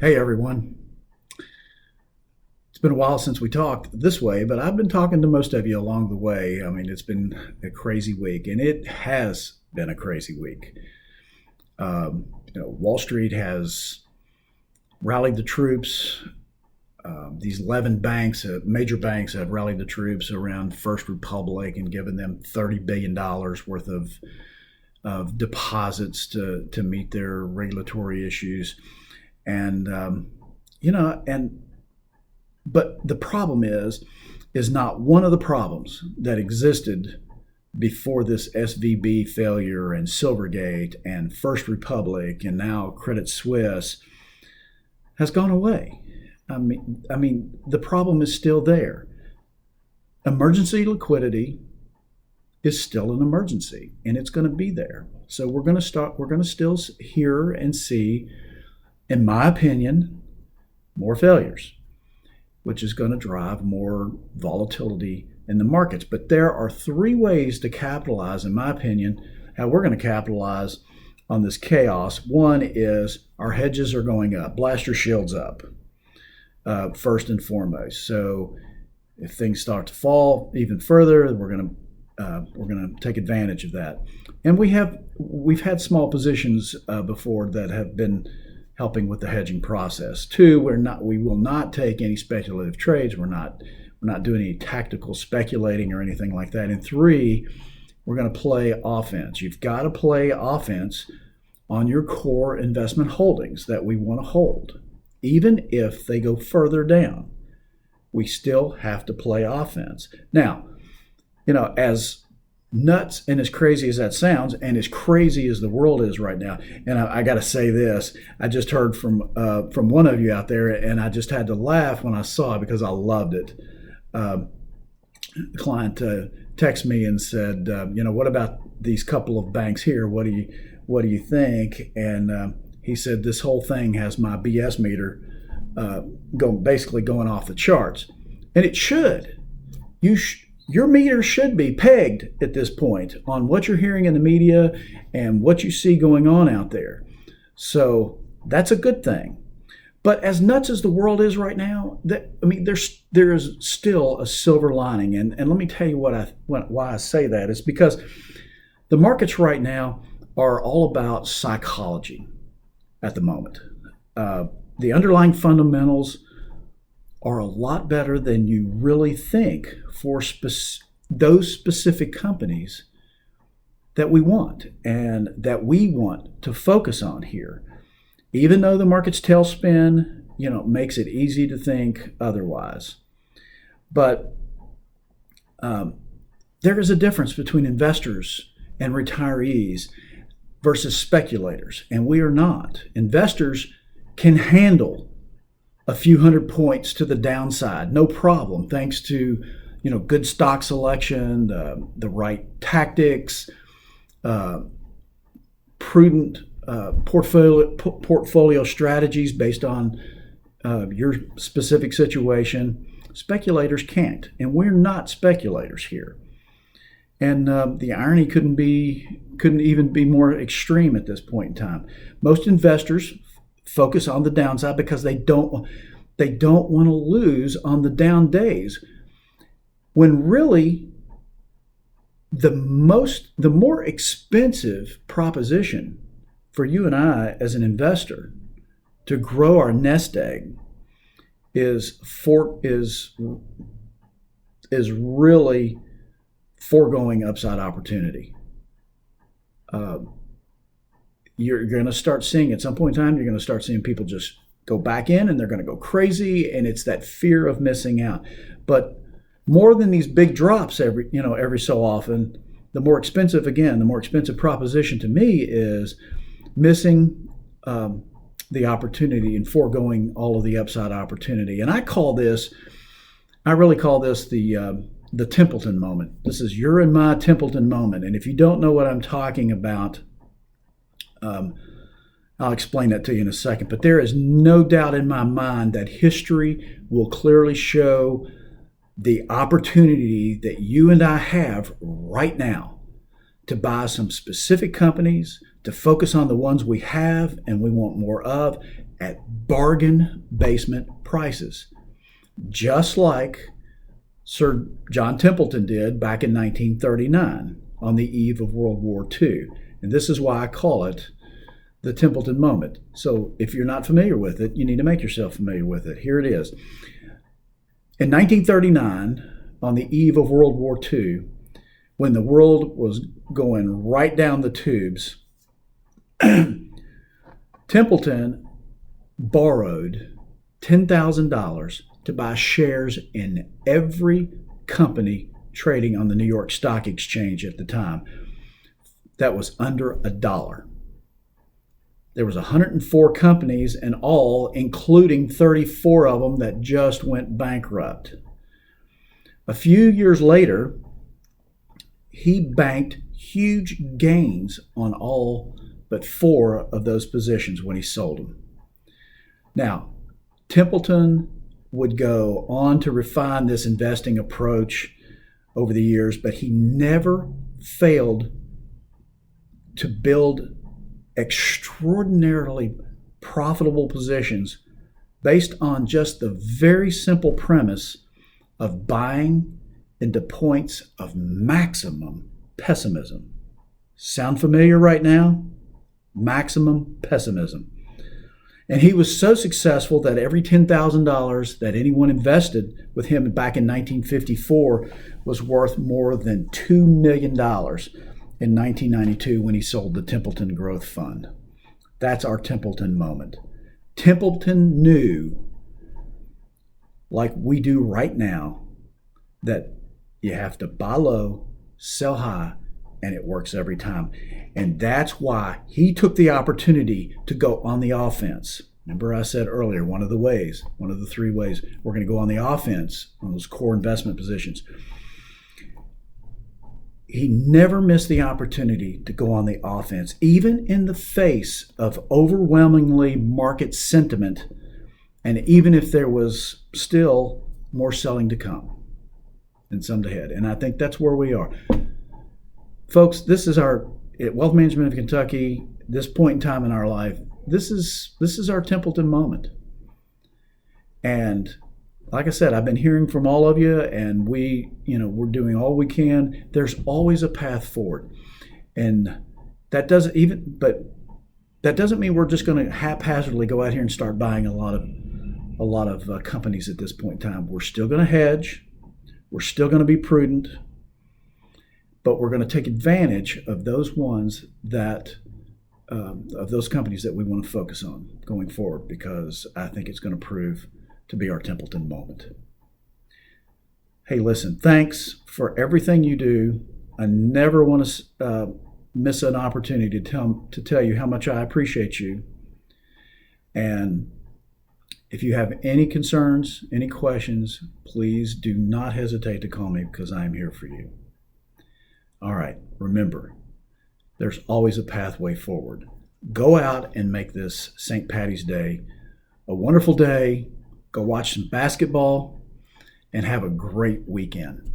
Hey everyone. It's been a while since we talked this way, but I've been talking to most of you along the way. I mean, it's been a crazy week, and it has been a crazy week. Wall Street has rallied the troops. These 11 banks, major banks, have rallied the troops around First Republic and given them $30 billion worth of deposits to meet their regulatory issues. And but the problem is not one of the problems that existed before this SVB failure and Silvergate and First Republic and now Credit Suisse has gone away. I mean, the problem is still there. Emergency liquidity is still an emergency, and it's going to be there. So we're going to still hear and see, in my opinion, more failures, which is going to drive more volatility in the markets. But there are three ways to capitalize, in my opinion, how we're going to capitalize on this chaos. One is our hedges are going up. Blast your shields up, first and foremost. So if things start to fall even further, we're going to take advantage of that. And we've had small positions before that have been helping with the hedging process. Two, we will not take any speculative trades. We're not doing any tactical speculating or anything like that. And three, we're going to play offense. You've got to play offense on your core investment holdings that we want to hold. Even if they go further down, we still have to play offense. Now, as nuts and as crazy as that sounds, and as crazy as the world is right now, and I got to say this, I just heard from one of you out there, and I just had to laugh when I saw it because I loved it. A client texted me and said, what about these couple of banks here? What do you think? And he said, this whole thing has my BS meter basically going off the charts, and it should. Your meter should be pegged at this point on what you're hearing in the media and what you see going on out there. So that's a good thing. But as nuts as the world is right now, there is still a silver lining. And let me tell you why I say that. It's because the markets right now are all about psychology at the moment. The underlying fundamentals are a lot better than you really think for those specific companies that we want and that we want to focus on here. Even though the market's tailspin, makes it easy to think otherwise. But there is a difference between investors and retirees versus speculators, and we are not. Investors can handle a few hundred points to the downside, no problem, thanks to good stock selection, the right tactics, prudent portfolio strategies based on your specific situation. Speculators can't, and we're not speculators here. And the irony couldn't even be more extreme at this point in time. Most investors focus on the downside because they don't want to lose on the down days, when really the more expensive proposition for you and I as an investor to grow our nest egg is really foregoing upside opportunity. You're going to start seeing, at some point in time, you're going to start seeing people just go back in, and they're going to go crazy, and it's that fear of missing out. But more than these big drops every so often, the more expensive proposition to me is missing the opportunity and foregoing all of the upside opportunity. And I really call this the Tempelton moment. This is your and my Tempelton moment. And if you don't know what I'm talking about, I'll explain that to you in a second. But there is no doubt in my mind that history will clearly show the opportunity that you and I have right now to buy some specific companies, to focus on the ones we have and we want more of at bargain basement prices, just like Sir John Templeton did back in 1939 on the eve of World War II. And this is why I call it the Templeton moment. So if you're not familiar with it, you need to make yourself familiar with it. Here it is. In 1939, on the eve of World War II, when the world was going right down the tubes, Templeton borrowed $10,000 to buy shares in every company trading on the New York Stock Exchange at the time. That was under $1. There was 104 companies in all, including 34 of them that just went bankrupt. A few years later, he banked huge gains on all but 4 of those positions when he sold them. Now, Templeton would go on to refine this investing approach over the years, but he never failed to build extraordinarily profitable positions based on just the very simple premise of buying into points of maximum pessimism. Sound familiar right now? Maximum pessimism. And he was so successful that every $10,000 that anyone invested with him back in 1954 was worth more than $2 million in 1992 when he sold the Templeton Growth Fund. That's our Templeton moment. Templeton knew, like we do right now, that you have to buy low, sell high, and it works every time. And that's why he took the opportunity to go on the offense. Remember I said earlier, one of the 3 ways we're going to go on the offense on those core investment positions. He never missed the opportunity to go on the offense, even in the face of overwhelmingly market sentiment, and even if there was still more selling to come and some to head. And I think that's where we are. Folks, this is our at Wealth Management of Kentucky, this point in time in our life, this is our Templeton moment. And like I said, I've been hearing from all of you, and we're doing all we can. There's always a path forward. And that doesn't mean we're just going to haphazardly go out here and start buying a lot of companies at this point in time. We're still going to hedge. We're still going to be prudent. But we're going to take advantage of those ones that of those companies that we want to focus on going forward, because I think it's going to prove to be our Templeton moment. Hey, listen, thanks for everything you do. I never want to miss an opportunity to tell you how much I appreciate you. And if you have any concerns, any questions, please do not hesitate to call me, because I am here for you. All right, remember, there's always a pathway forward. Go out and make this St. Patty's Day a wonderful day. Go watch some basketball and have a great weekend.